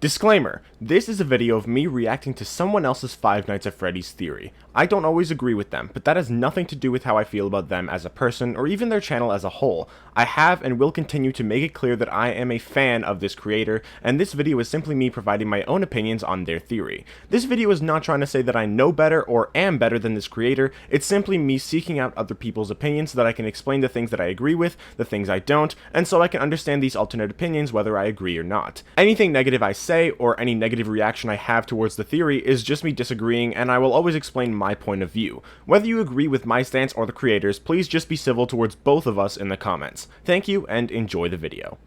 Disclaimer, this is a video of me reacting to someone else's Five Nights at Freddy's theory. I don't always agree with them, but that has nothing to do with how I feel about them as a person, or even their channel as a whole. I have and will continue to make it clear that I am a fan of this creator, and this video is simply me providing my own opinions on their theory. This video is not trying to say that I know better or am better than this creator, it's simply me seeking out other people's opinions so that I can explain the things that I agree with, the things I don't, and so I can understand these alternate opinions whether I agree or not. Anything negative I say, or any negative reaction I have towards the theory is just me disagreeing, and I will always explain my point of view. Whether you agree with my stance or the creators, please just be civil towards both of us in the comments. Thank you, and enjoy the video.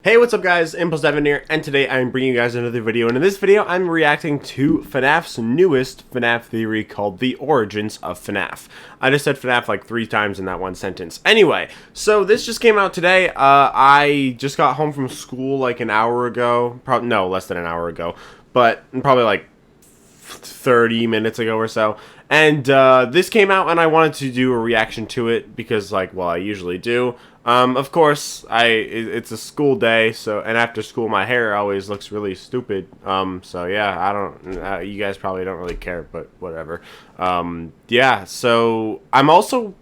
Hey, what's up guys, ImpulseEvan here, and today I'm bringing you guys another video, and in this video I'm reacting to FNAF's newest FNAF theory called The Origins of FNAF. I just said FNAF like 3 times in that one sentence. Anyway, so this just came out today. I just got home from school like an hour ago, no, less than an hour ago, but probably like 30 minutes ago or so. And this came out and I wanted to do a reaction to it because, like, well, I usually do. Of course, it's a school day, so, and after school my hair always looks really stupid. So yeah, I don't, you guys probably don't really care, but whatever. Yeah, so I'm also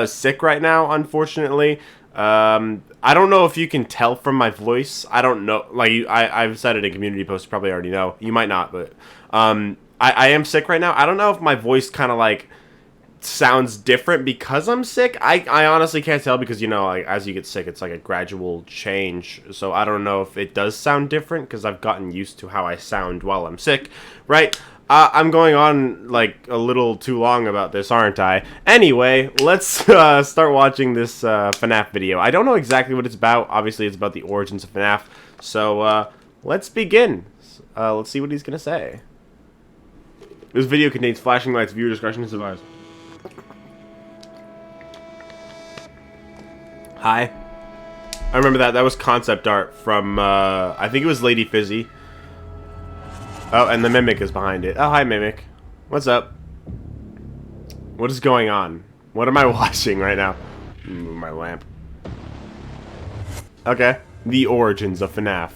sick right now, unfortunately. I don't know if you can tell from my voice. I don't know, like, I've said it in community posts, you probably already know. You might not, but I am sick right now. I don't know if my voice kind of like sounds different because I'm sick. I honestly can't tell because, you know, like, as you get sick, it's like a gradual change. So I don't know if it does sound different because I've gotten used to how I sound while I'm sick, right? I'm going on like a little too long about this, aren't I? Anyway, let's start watching this FNAF video. I don't know exactly what it's about. Obviously, it's about the origins of FNAF. So let's begin. Let's see what he's gonna say. This video contains flashing lights. Viewer discretion is advised. Hi. I remember that. That was concept art from, I think it was Lady Fizzy. Oh, and the Mimic is behind it. Oh, hi, Mimic. What's up? What is going on? What am I watching right now? Move my lamp. Okay. The origins of FNAF.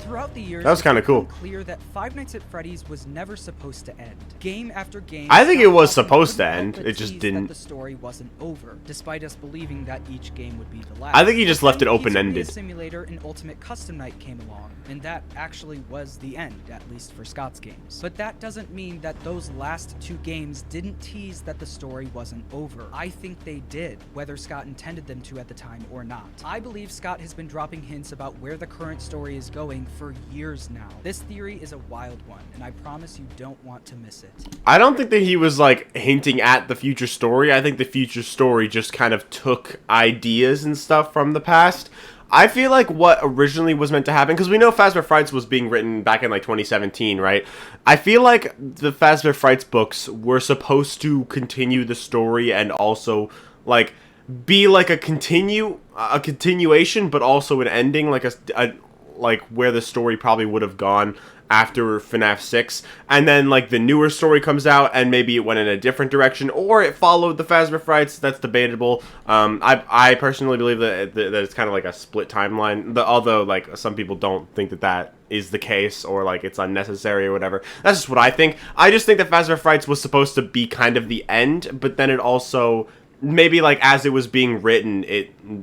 Throughout the years, that was kind of cool. Clear that Five Nights at Freddy's was never supposed to end. Game after game, I think it was supposed to end. It just didn't. The story wasn't over, despite us believing that each game would be the last. I think he just left it open-ended. Simulator and Ultimate Custom Night came along, and that actually was the end, at least for Scott's games. But that doesn't mean that those last 2 games didn't tease that the story wasn't over. I think they did, whether Scott intended them to at the time or not. I believe Scott has been dropping hints about where the current story is going for years now. This theory is a wild one, and I promise you don't want to miss it. I don't think that he was like hinting at the future story. I think the future story just kind of took ideas and stuff from the past. I feel like what originally was meant to happen, because we know Fazbear Frights was being written back in like 2017, right? I feel like the Fazbear Frights books were supposed to continue the story and also like be like a continuation, but also an ending, like like where the story probably would have gone after FNAF 6, and then like the newer story comes out and maybe it went in a different direction, or it followed the Fazbear Frights. That's debatable. I personally believe that it's kind of like a split timeline, although like some people don't think that that is the case, or like it's unnecessary or whatever. That's just what I think. I just think that Fazbear Frights was supposed to be kind of the end, but then it also, maybe like as it was being written,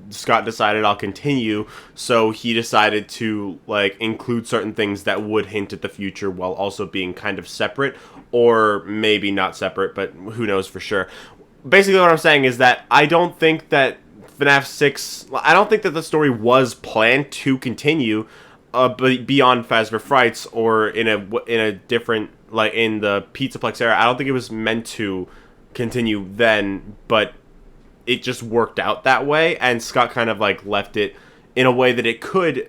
Scott decided I'll continue, so he decided to like include certain things that would hint at the future while also being kind of separate, or maybe not separate, but who knows for sure. Basically what I'm saying is that I don't think that FNAF 6, I don't think that the story was planned to continue beyond Fazbear Frights, or in a different, like in the Pizzaplex era. I don't think it was meant to continue then, but it just worked out that way, and Scott kind of like left it in a way that it could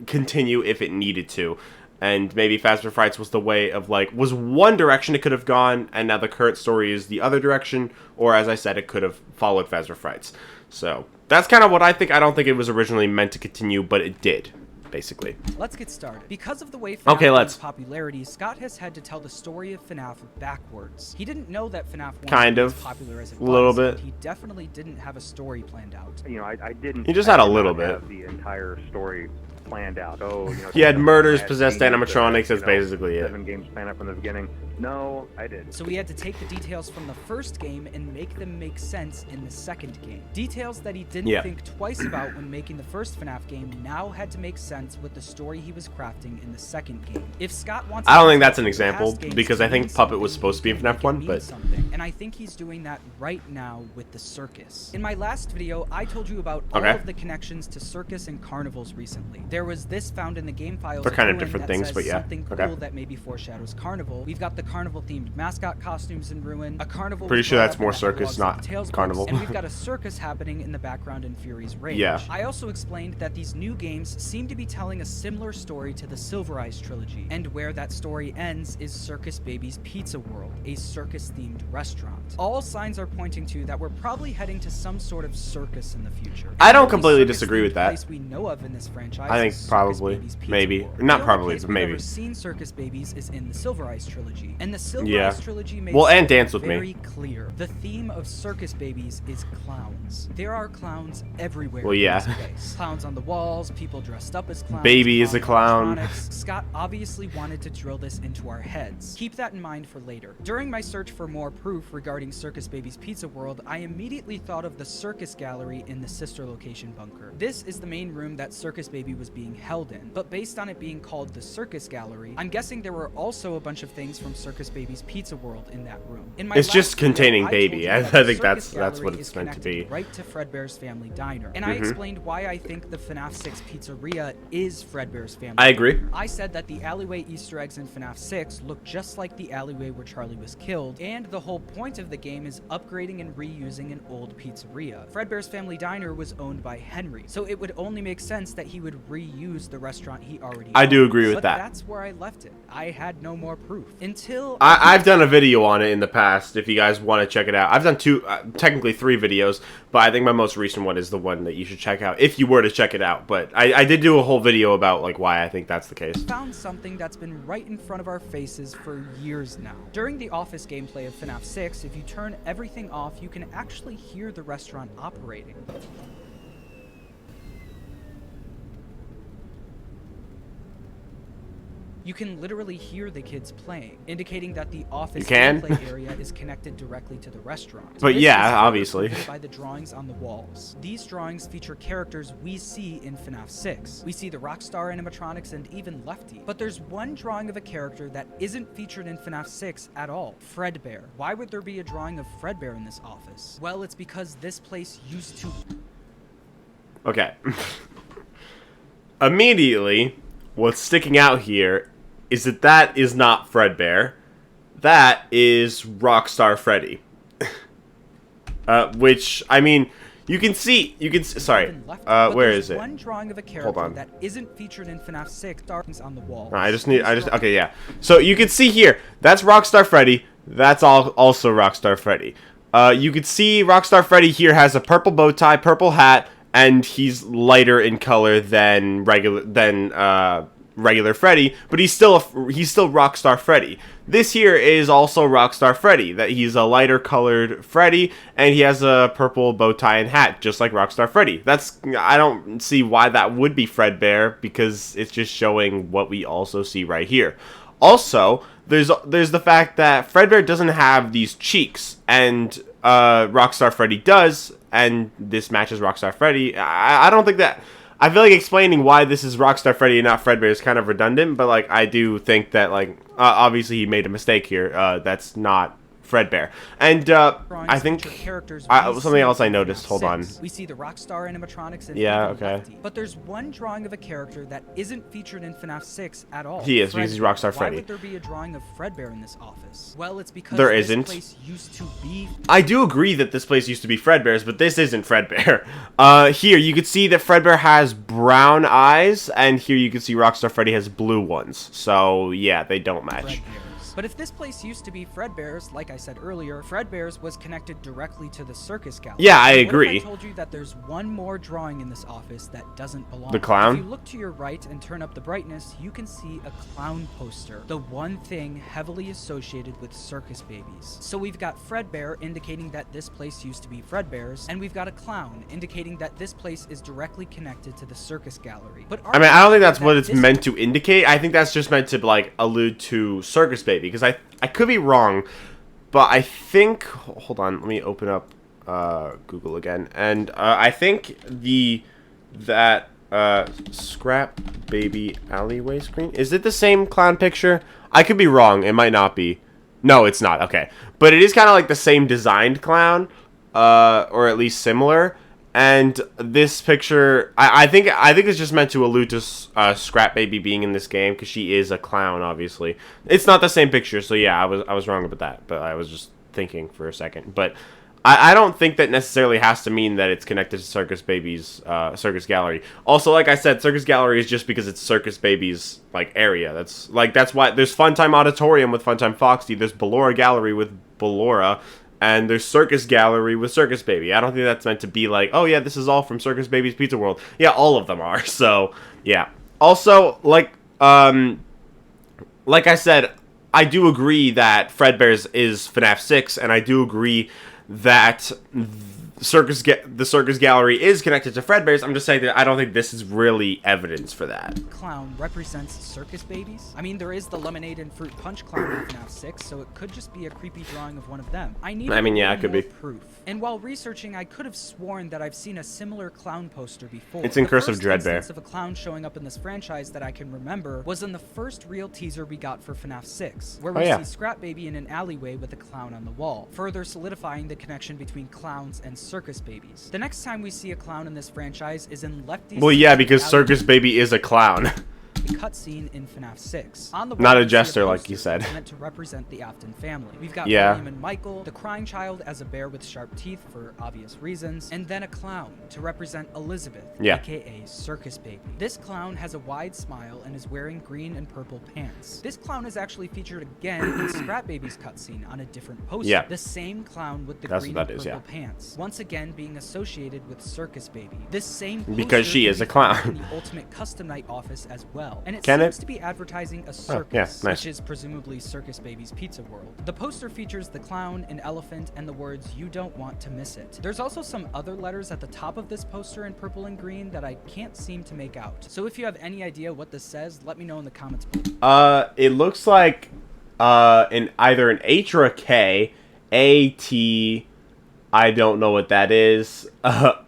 continue if it needed to. And maybe Fazbear Frights was the way of like, was one direction it could have gone, and now the current story is the other direction, or as I said, it could have followed Fazbear Frights. So that's kind of what I think. I don't think it was originally meant to continue, but it did. basically. Let's get started. Because of the way FNAF gained popularity, Scott has had to tell the story of FNAF backwards. He didn't know that FNAF 1 was as popular as it was. A little bit. He definitely didn't have a story planned out. You know, I didn't. He just had a little bit. Have the entire story planned out. Oh, you know, he had murders, possessed animatronics. That's basically it. 7 games planned out from the beginning. No, I didn't. So we had to take the details from the first game and make them make sense in the second game. Details that he didn't think twice about when making the first FNAF game now had to make sense with the story he was crafting in the second game. If Scott wants, I don't think that's an example because I think Puppet was supposed to be in FNAF 1, but and I think he's doing that right now with the circus. In my last video, I told you about all of the connections to circus and carnivals recently. There was this found in the game files. They're kind of different things, but yeah. Something cool that maybe foreshadows carnival. We've got the carnival-themed mascot costumes in Ruin. A carnival. Pretty sure that's more circus, not carnival. And we've got a circus happening in the background in Fury's Rage. Yeah. I also explained that these new games seem to be telling a similar story to the Silver Eyes trilogy, and where that story ends is Circus Baby's Pizza World, a circus-themed restaurant. All signs are pointing to that we're probably heading to some sort of circus in the future. I don't completely disagree with that. Place we know of in this franchise. I think probably, maybe, not probably, but maybe. We've seen Circus Babies is in the Silver Eyes trilogy, and the Silver Eyes trilogy makes and Dance With very clear. The theme of Circus Babies is clowns. There are clowns everywhere. Well, yeah. In this place. Clowns on the walls, people dressed up as clowns. Baby is a clown. Scott obviously wanted to drill this into our heads. Keep that in mind for later. During my search for more proof regarding Circus Baby's Pizza World, I immediately thought of the Circus Gallery in the sister location bunker. This is the main room that Circus Baby was being held in, but based on it being called the Circus Gallery, I'm guessing there were also a bunch of things from Circus Baby's Pizza World in that room. It's just containing Baby. I think that's what it's meant to be. Right to Fredbear's Family Diner. And I explained why I think the FNAF 6 pizzeria is Fredbear's Family Diner. I agree. I said that the alleyway Easter eggs in FNAF 6 look just like the alleyway where Charlie was killed, and the whole point of the game is upgrading and reusing an old pizzeria. Fredbear's Family Diner was owned by Henry, so it would only make sense that he would reuse the restaurant he already owned. I do agree with that. That's where I left it. I had no more proof. Until I've done a video on it in the past, if you guys want to check it out. I've done technically 3 videos, but I think my most recent one is the one that you should check out, if you were to check it out. But I did do a whole video about like why I think that's the case. Found something that's been right in front of our faces for years now. During the office gameplay of FNAF 6, if you turn everything off, you can actually hear the restaurant operating. You can literally hear the kids playing, indicating that the office gameplay area is connected directly to the restaurant. But yeah, obviously. By the drawings on the walls. These drawings feature characters we see in FNAF 6. We see the Rockstar animatronics and even Lefty. But there's one drawing of a character that isn't featured in FNAF 6 at all. Fredbear. Why would there be a drawing of Fredbear in this office? Well, it's because this place used to... Okay. Immediately, what's sticking out here is that is not Fredbear. That is Rockstar Freddy. Which, I mean, you can see, sorry, where is it? One drawing of a character that isn't featured in FNAF 6 drawings on the wall. Okay, yeah. So you can see here, that's Rockstar Freddy. That's also Rockstar Freddy. You can see Rockstar Freddy here has a purple bow tie, purple hat, and he's lighter in color than regular Freddy, but he's still Rockstar Freddy. This here is also Rockstar Freddy, that he's a lighter colored Freddy, and he has a purple bow tie and hat, just like Rockstar Freddy. I don't see why that would be Fredbear, because it's just showing what we also see right here. Also, there's the fact that Fredbear doesn't have these cheeks, and Rockstar Freddy does, and this matches Rockstar Freddy. I don't think that... I feel like explaining why this is Rockstar Freddy and not Fredbear is kind of redundant, but like I do think that like obviously he made a mistake here. That's not Fredbear. And I think something else I noticed. Hold on. We see the Rockstar animatronics and Lefty. But there's one drawing of a character that isn't featured in FNAF 6 at all. He is, because he's Rockstar Freddy. Why would there be a drawing of Fredbear in this office? Well, it's because this place used to be... I do agree that this place used to be Fredbear's, but this isn't Fredbear. Here, you can see that Fredbear has brown eyes, and here you can see Rockstar Freddy has blue ones. So, yeah, they don't match. But if this place used to be Fredbear's, like I said earlier, Fredbear's was connected directly to the circus gallery. Yeah, I What agree. if I told you that there's one more drawing in this office that doesn't belong? The clown? If you look to your right and turn up the brightness, you can see a clown poster. The one thing heavily associated with circus babies. So we've got Fredbear indicating that this place used to be Fredbear's, and we've got a clown indicating that this place is directly connected to the circus gallery. But I mean, I don't think that's what it's meant to indicate. I think that's just meant to, like, allude to Circus Baby, because I could be wrong, but I think, hold on, let me open up Google again, and I think that Scrap Baby alleyway screen, is it the same clown picture? I could be wrong, it might not be. No, it's not, okay. But it is kind of like the same designed clown, or at least similar. And this picture, I think it's just meant to allude to Scrap Baby being in this game, because she is a clown, obviously. It's not the same picture, so yeah, I was wrong about that, but I was just thinking for a second. But I don't think that necessarily has to mean that it's connected to Circus Baby's Circus Gallery. Also, like I said, Circus Gallery is just because it's Circus Baby's like area. That's why there's Funtime Auditorium with Funtime Foxy. There's Ballora Gallery with Ballora. And there's Circus Gallery with Circus Baby. I don't think that's meant to be like, oh yeah, this is all from Circus Baby's Pizza World. Yeah, all of them are. So, yeah. Also, like I said, I do agree that Fredbear's is FNAF 6, and I do agree that the Circus Gallery is connected to Fredbear's. I'm just saying that I don't think this is really evidence for that. Clown represents circus babies? I mean, there is the lemonade and fruit punch clown in FNAF 6, so it could just be a creepy drawing of one of them. Yeah, it could be proof. And while researching, I could have sworn that I've seen a similar clown poster before. It's in Curse of The Dreadbear. first instance of a clown showing up in this franchise that I can remember was in the first real teaser we got for FNAF 6, where we see Scrap Baby in an alleyway with a clown on the wall, further solidifying the connection between clowns and circus babies. The next time we see a clown in this franchise is in Lefty's... Well, yeah, because Circus Baby is a clown. Cutscene in FNAF 6. On the Not wall, a we see jester, poster like you said. meant to represent the Afton family. We've got Yeah. William and Michael, the crying child as a bear with sharp teeth for obvious reasons, and then a clown to represent Elizabeth, aka Circus Baby. This clown has a wide smile and is wearing green and purple pants. This clown is actually featured again in Scrap Baby's cutscene on a different poster. Yeah. The same clown with the That's green what and that purple is, pants. Once again being associated with Circus Baby. This same poster Because she can is be a clown. found in the Ultimate Custom Night office as well. And it Can seems it? to be advertising a Oh, circus, yeah, nice. which is presumably Circus Baby's Pizza World. The poster features the clown, an elephant, and the words, "You don't want to miss it." There's also some other letters at the top of this poster in purple and green that I can't seem to make out. So if you have any idea what this says, let me know in the comments below. It looks like either an H or a K, A T. I don't know what that is. Let's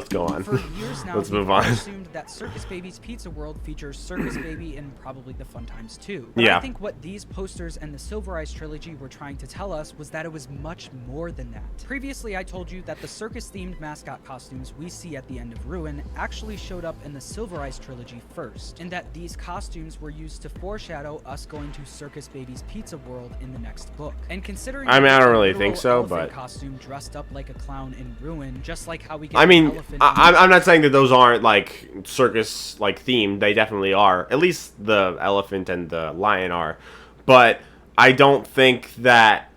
go on. For years now, Let's we've move on. assumed that Circus Baby's Pizza World features Circus Baby and probably the Fun Times too. But Yeah. I think what these posters and the Silver Eyes trilogy were trying to tell us was that it was much more than that. Previously, I told you that the circus-themed mascot costumes we see at the end of Ruin actually showed up in the Silver Eyes trilogy first, and that these costumes were used to foreshadow us going to Circus Baby's Pizza World in the next book. And considering I mean, I that don't the really literal think so, elephant but- costume dressed up like a clown in Ruin, just like how we get I an mean, elephant in I'm not saying that those aren't like circus like themed. They definitely are. At least the elephant and the lion are. But I don't think that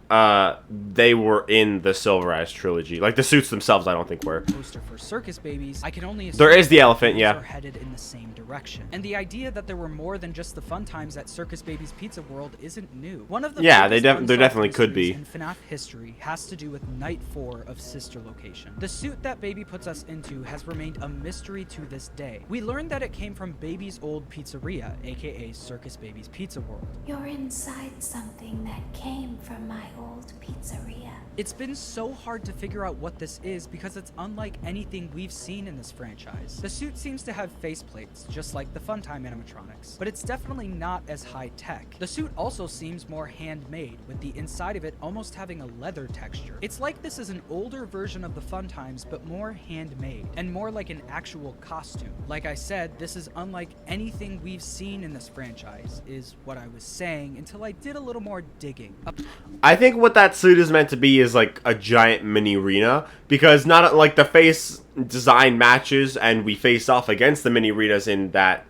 they were in the Silver Eyes trilogy. Like the suits themselves, I don't think were. poster for Circus Babies, I can only assume There is the elephant, these yeah. are headed in the same direction. And the idea that there were more than just the fun times at Circus Baby's Pizza World isn't new. One of the Yeah, biggest there unsolved definitely could mysteries be. in FNAF history has to do with Night 4 of Sister Location. The suit that Baby puts us into has remained a mystery to this day. We learned that it came from Baby's old pizzeria, aka Circus Baby's Pizza World. You're inside something that came from my old pizzeria. It's been so hard to figure out what this is because it's unlike anything we've seen in this franchise. The suit seems to have faceplates, just like the Funtime animatronics, but it's definitely not as high-tech. The suit also seems more handmade, with the inside of it almost having a leather texture. It's like this is an older version of the Funtimes, but more handmade, and more like an actual costume. Like I said, this is unlike anything we've seen in this franchise, is what I was saying until I did a little more digging. I think what that suit is meant to be is like a giant mini arena, because not like the face design matches and we face off against the mini arenas in that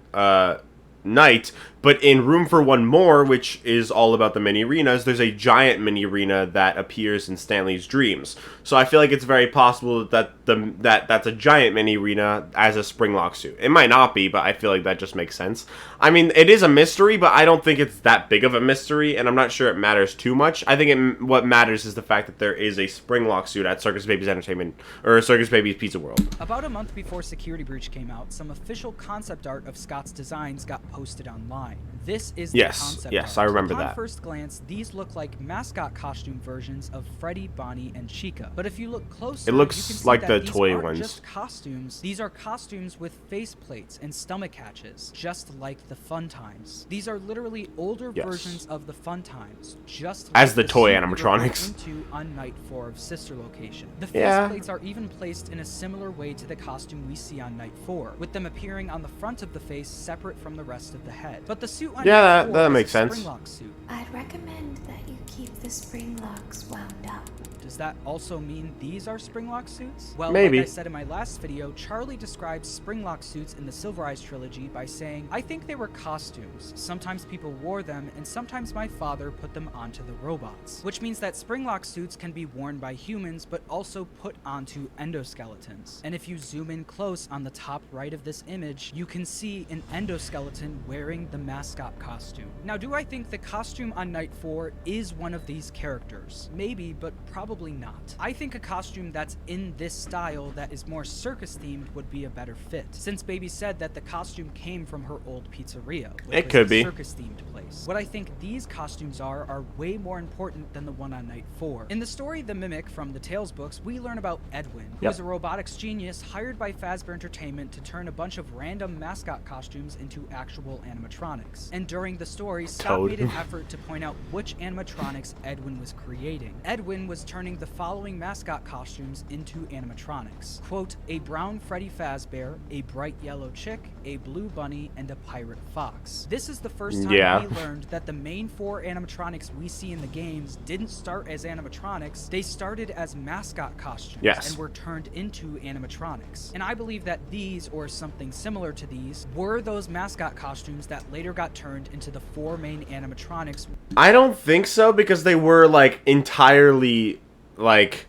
night. But in Room for One More, which is all about the mini arenas, there's a giant mini arena that appears in Stanley's dreams. So I feel like it's very possible that that's a giant mini arena as a Springlock suit. It might not be, but I feel like that just makes sense. I mean, it is a mystery, but I don't think it's that big of a mystery, and I'm not sure it matters too much. I think what matters is the fact that there is a Springlock suit at Circus Baby's Entertainment, or Circus Baby's Pizza World. About a month before Security Breach came out, some official concept art of Scott's designs got posted online. This is the concept art. I remember Upon that. first glance, these look like mascot costume versions of Freddy, Bonnie, and Chica. But if you look closer, It looks you can see like that the these toy aren't ones. just costumes. These are costumes with face plates and stomach hatches, just like the Fun Times. These are literally older versions of the Fun Times, just like as the toy suit we were animatronics. into on Night 4 of Sister Location. The face plates are even placed in a similar way to the costume we see on Night 4, with them appearing on the front of the face separate from the rest of the head. But the suit on Night 4 that is makes a sense. Springlock suit. I'd recommend that you keep the spring locks wound up. Does that also mean these are Springlock suits? Well, Maybe. like I said in my last video, Charlie describes Springlock suits in the Silver Eyes trilogy by saying, "I think they were costumes. Sometimes people wore them, and sometimes my father put them onto the robots." Which means that Springlock suits can be worn by humans, but also put onto endoskeletons. And if you zoom in close on the top right of this image, you can see an endoskeleton wearing the mascot costume. Now, do I think the costume on Night 4 is one of these characters? Maybe, but probably not. I think a costume that's in this style that is more circus themed would be a better fit, since Baby said that the costume came from her old pizzeria, which It was could a be circus themed place. What I think these costumes are way more important than the one on Night 4. In the story The Mimic from the Tales books, we learn about Edwin, who is a robotics genius hired by Fazbear Entertainment to turn a bunch of random mascot costumes into actual animatronics. And during the story, Scott made an effort to point out which animatronics Edwin was creating. Edwin was turning the following mascot costumes into animatronics. Quote, a brown Freddy Fazbear, a bright yellow chick, a blue bunny, and a pirate fox. This is the first time we learned that the main 4 animatronics we see in the games didn't start as animatronics, they started as mascot costumes and were turned into animatronics. And I believe that these, or something similar to these, were those mascot costumes that later got turned into the 4 main animatronics. I don't think so, because they were like entirely like,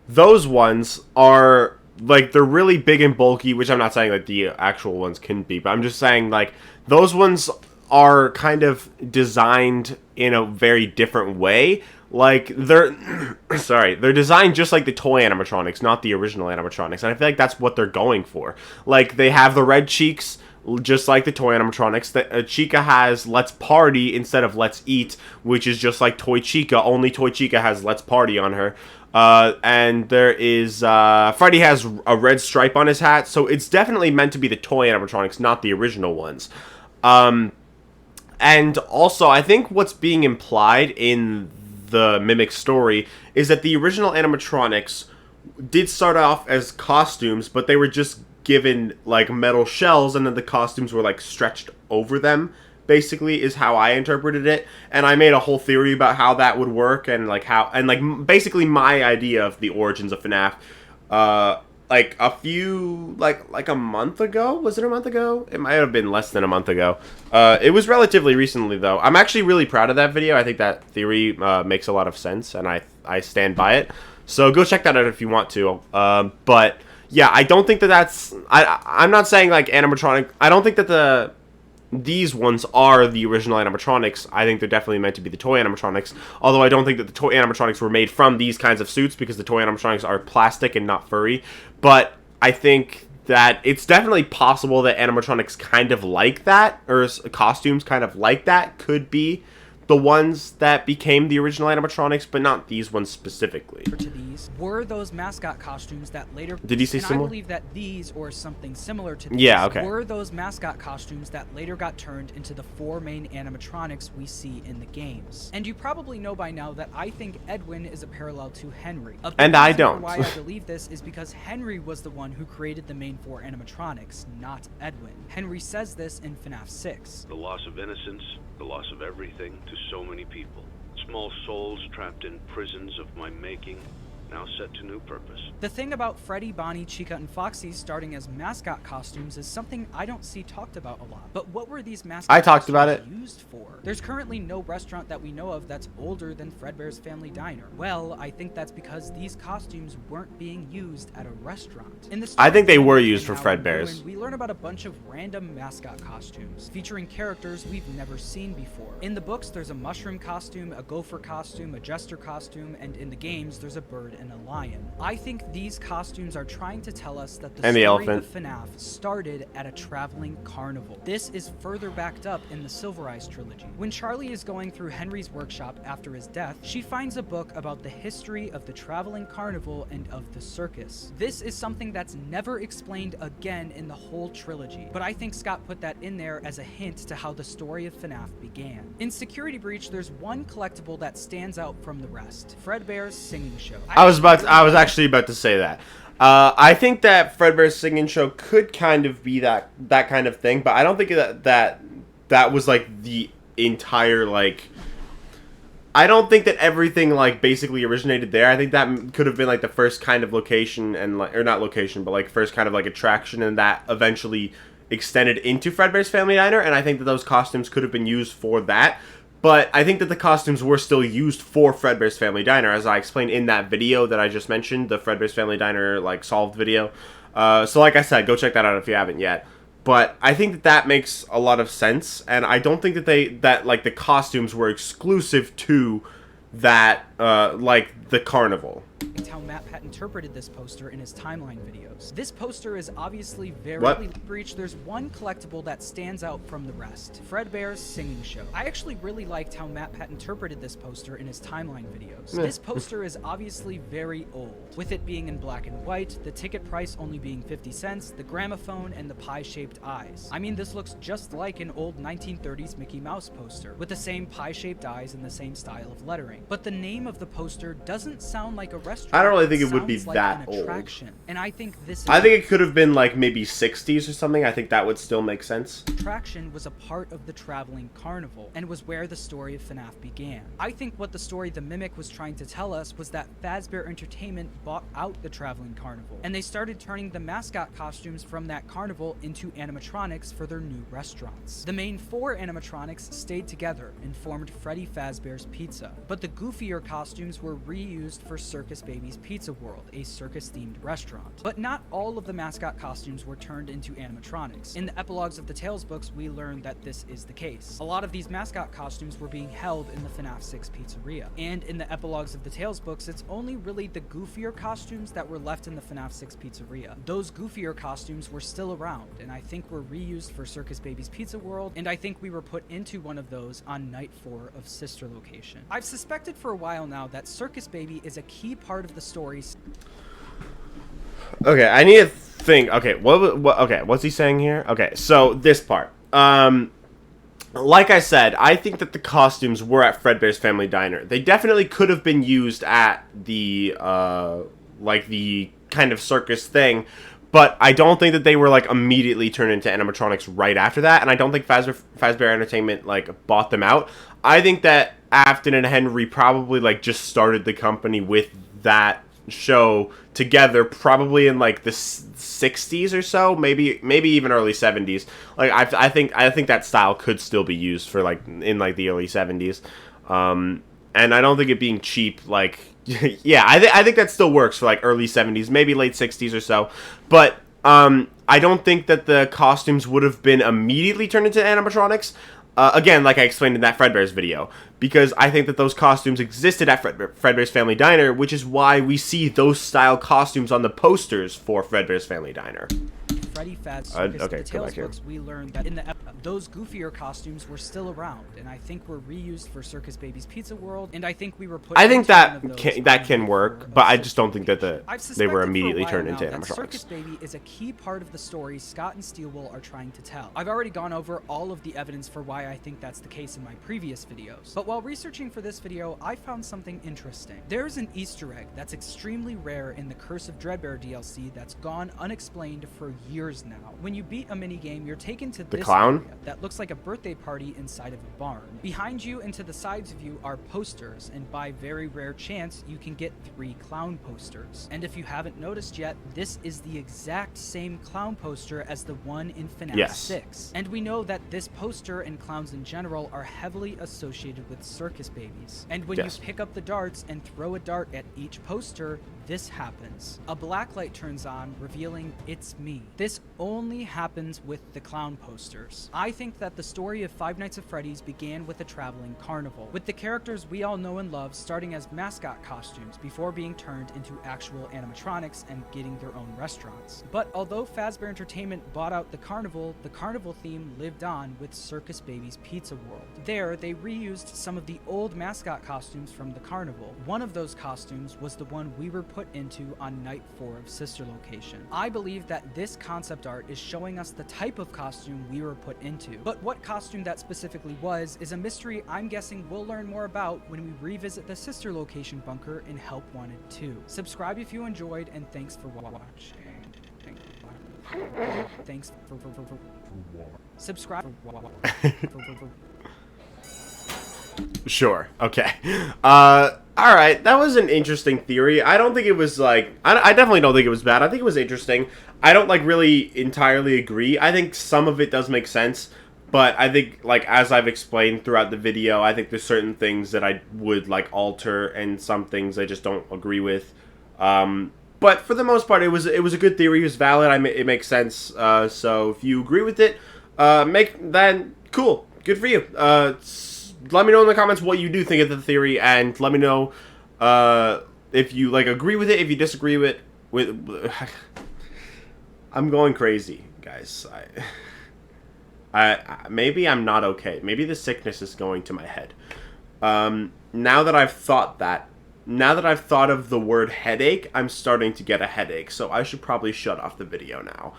those ones are like, they're really big and bulky, which I'm not saying that the actual ones couldn't be, but I'm just saying like those ones are kind of designed in a very different way. Like, they're they're designed just like the toy animatronics, not the original animatronics, and I feel like that's what they're going for. Like, they have the red cheeks, just like the toy animatronics. The Chica has Let's Party instead of Let's Eat, which is just like Toy Chica, only Toy Chica has Let's Party on her. And there is, Freddy has a red stripe on his hat, so it's definitely meant to be the toy animatronics, not the original ones. And also, I think what's being implied in the Mimic story is that the original animatronics did start off as costumes, but they were just given like metal shells, and then the costumes were like stretched over them, basically, is how I interpreted it. And I made a whole theory about how that would work, and like how, and like basically my idea of the origins of FNAF. Like a few, like a month ago. Was it a month ago? It might have been less than a month ago. It was relatively recently, though. I'm actually really proud of that video. I think that theory makes a lot of sense, and I stand by it. So go check that out if you want to. But yeah, I don't think that that's... I'm not saying like animatronic... I don't think that these ones are the original animatronics. I think they're definitely meant to be the toy animatronics. Although I don't think that the toy animatronics were made from these kinds of suits, because the toy animatronics are plastic and not furry. But I think that it's definitely possible that animatronics kind of like that, or costumes kind of like that, could be the ones that became the original animatronics, but not these ones specifically. To these were those mascot costumes that later... Did you say similar? I believe that these, or something similar to these, were those mascot costumes that later got turned into the 4 main animatronics we see in the games. And you probably know by now that I think Edwin is a parallel to Henry. And I don't. Why I believe this is because Henry was the one who created the main 4 animatronics, not Edwin. Henry says this in FNAF 6. The loss of innocence, the loss of everything to so many people. Small souls trapped in prisons of my making. now set to new purpose. The thing about Freddy, Bonnie, Chica, and Foxy starting as mascot costumes is something I don't see talked about a lot. But what were these mascot I talked about it. used for? There's currently no restaurant that we know of that's older than Fredbear's Family Diner. Well, I think that's because these costumes weren't being used at a restaurant. In the I think they story were of used for Now in Fredbear's. Ruin, we learn about a bunch of random mascot costumes featuring characters we've never seen before. In the books, there's a mushroom costume, a gopher costume, a jester costume, and in the games, there's a bird and a lion. I think these costumes are trying to tell us that the And the story elephant. of FNAF started at a traveling carnival. This is further backed up in the Silver Eyes trilogy. When Charlie is going through Henry's workshop after his death, she finds a book about the history of the traveling carnival and of the circus. This is something that's never explained again in the whole trilogy, but I think Scott put that in there as a hint to how the story of FNAF began. In Security Breach, there's one collectible that stands out from the rest: Fredbear's singing show. I was actually about to say that. I think that Fredbear's Singing Show could kind of be that kind of thing, but I don't think that was like the entire like. I don't think that everything like basically originated there. I think that could have been like the first kind of location and like, or not location, but like first kind of like attraction, and that eventually extended into Fredbear's Family Diner. And I think that those costumes could have been used for that. But I think that the costumes were still used for Fredbear's Family Diner, as I explained in that video that I just mentioned, the Fredbear's Family Diner, like, solved video. So like I said, go check that out if you haven't yet. But I think that that makes a lot of sense, and I don't think that the costumes were exclusive to that, like, the carnival. How Matt had interpreted this poster in his timeline videos. This poster is obviously very breach. There's one collectible that stands out from the rest: Fredbear's Singing Show. I actually really liked how Matt had interpreted this poster in his timeline videos. This poster is obviously very old, with it being in black and white, the ticket price only being 50 cents, the gramophone, and the pie-shaped eyes. I mean, this looks just like an old 1930s Mickey Mouse poster, with the same pie-shaped eyes and the same style of lettering. But the name of the poster doesn't sound like a restaurant. I don't really think it would be Sounds like that an old. attraction. And I think this is I think it could have been like maybe 60s or something. I think that would still make sense. attraction was a part of the traveling carnival and was where the story of FNAF began. I think what the story The Mimic was trying to tell us was that Fazbear Entertainment bought out the traveling carnival, and they started turning the mascot costumes from that carnival into animatronics for their new restaurants. The main four animatronics stayed together and formed Freddy Fazbear's Pizza, but the goofier costumes were reused for Circus Baby's Pizza World, a circus-themed restaurant. But not all of the mascot costumes were turned into animatronics. In the epilogues of the Tales books, we learned that this is the case. A lot of these mascot costumes were being held in the FNAF 6 pizzeria. And in the epilogues of the Tales books, it's only really the goofier costumes that were left in the FNAF 6 pizzeria. Those goofier costumes were still around, and I think were reused for Circus Baby's Pizza World, and I think we were put into one of those on night 4 of Sister Location. I've suspected for a while now that Circus Baby is a key part of the story. Okay, I need to think. Okay, okay, what's he saying here? Okay, so this part. Like I said, I think that the costumes were at Fredbear's Family Diner. They definitely could have been used at the, like, the kind of circus thing, but I don't think that they were, like, immediately turned into animatronics right after that, and I don't think Fazbear Entertainment, like, bought them out. I think that Afton and Henry probably, like, just started the company with that show together, probably in like the 60s or so, maybe even early 70s. Like I think that style could still be used for like in like the early 70s, and I don't think it being cheap, like yeah, I think that still works for like early 70s, maybe late 60s or so. But I don't think that the costumes would have been immediately turned into animatronics. Again, like I explained in that Fredbear's video, because I think that those costumes existed at Fredbear's Family Diner, which is why we see those style costumes on the posters for Fredbear's Family Diner. Freddy Fazbear's okay, the go Tales back here. books, we learned that in the those goofier costumes were still around, and I think were reused for Circus Baby's Pizza World, and I think we were put. I think into one of those that can on work, night but 4 I of just don't think that I've they suspected were for a immediately while turned now into that animatronics. Circus Baby is a key part of the story Scott and Steelwool are trying to tell. I've already gone over all of the evidence for why I think that's the case in my previous videos, but while researching for this video, I found something interesting. There's an Easter egg that's extremely rare in the Curse of Dreadbear DLC that's gone unexplained for years now. When you beat a minigame, you're taken to this clown? that looks like a birthday party inside of a barn. Behind you and to the sides of you are posters, and by very rare chance, you can get 3 clown posters. And if you haven't noticed yet, this is the exact same clown poster as the one in FNAF 6. And we know that this poster and clowns in general are heavily associated with circus babies. And when you pick up the darts and throw a dart at each poster, this happens. A black light turns on, revealing it's me. This only happens with the clown posters. I think that the story of Five Nights at Freddy's began with a traveling carnival, with the characters we all know and love starting as mascot costumes before being turned into actual animatronics and getting their own restaurants. But although Fazbear Entertainment bought out the carnival theme lived on with Circus Baby's Pizza World. There, they reused some of the old mascot costumes from the carnival. One of those costumes was the one we were put into on night 4 of Sister Location. I believe that this concept art is showing us the type of costume we were put into. But what costume that specifically was is a mystery I'm guessing we'll learn more about when we revisit the Sister Location bunker in Help Wanted 2. Subscribe if you enjoyed, and thanks for watching. Thanks for subscribe. Sure. Okay. Alright, that was an interesting theory. I don't think it was, like... I definitely don't think it was bad. I think it was interesting. I don't, like, really entirely agree. I think some of it does make sense. But I think, like, as I've explained throughout the video, I think there's certain things that I would, like, alter, and some things I just don't agree with. But for the most part, it was a good theory. It was valid. It makes sense. So if you agree with it, cool. Good for you. Let me know in the comments what you do think of the theory, and let me know if you, like, agree with it, if you disagree with I'm going crazy, guys. Maybe I'm not okay. Maybe the sickness is going to my head. Now that I've thought of the word headache, I'm starting to get a headache, so I should probably shut off the video now.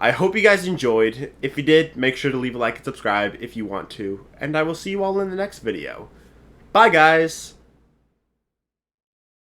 I hope you guys enjoyed. If you did, make sure to leave a like and subscribe if you want to, and I will see you all in the next video. Bye, guys!